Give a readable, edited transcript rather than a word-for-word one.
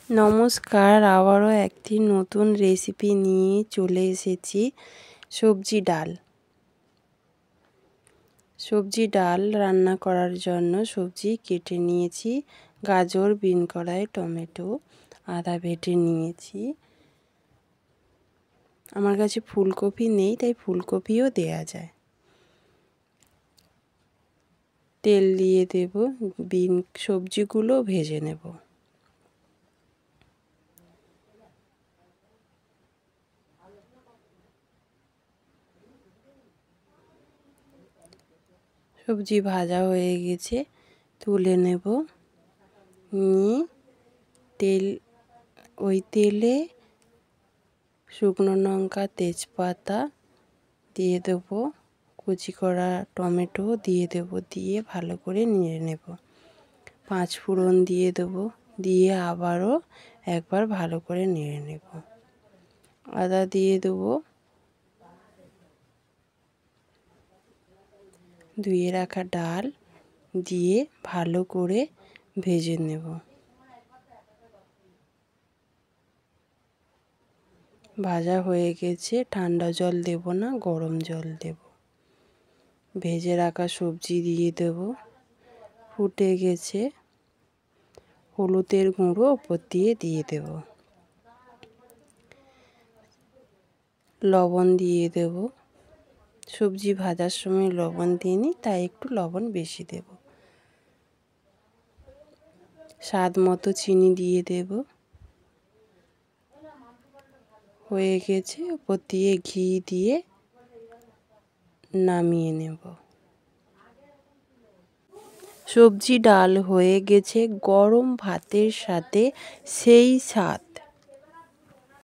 নমস্কার, আবারও একটি নতুন রেসিপি নিয়ে চলে এসেছি। সবজি ডাল রান্না করার জন্য সবজি কেটে নিয়েছি। গাজর, বিন কড়াই, টমেটো, আদা বেটে নিয়েছি। আমার কাছে ফুলকপি নেই, তাই ফুলকপিও দেয়া যায়। তেল দিয়ে দেব, সবজিগুলো ভেজে নেব। সবজি ভাজা হয়ে গেছে, তুলে নেব। নিয়ে ওই তেলে শুকনো লঙ্কা, তেজপাতা দিয়ে দেবো, কুচি করা টমেটো দিয়ে দেবো, দিয়ে ভালো করে নেড়ে নেব। 5 ফোড়ন দিয়ে দেবো, দিয়ে আবারও একবার ভালো করে নেড়ে নেব। আদা দিয়ে দেবো, ধুয়ে রাখা ডাল দিয়ে ভালো করে ভেজে নেব। ভাজা হয়ে গেছে, ঠান্ডা জল দেব না, গরম জল দেব। ভেজে রাখা সবজি দিয়ে দেব। ফুটে গেছে, হলুদের গুঁড়ো ওপর দিয়ে দেব। লবণ দিয়ে দেব। সবজি ভাজার সময় লবণ দিইনি, তাই একটু লবণ বেশি দেব। স্বাদ মতো চিনি দিয়ে দেব। হয়ে গেছে, ওপর দিয়ে ঘি দিয়ে নামিয়ে নেব। সবজি ডাল হয়ে গেছে, গরম ভাতের সাথে সেই স্বাদ।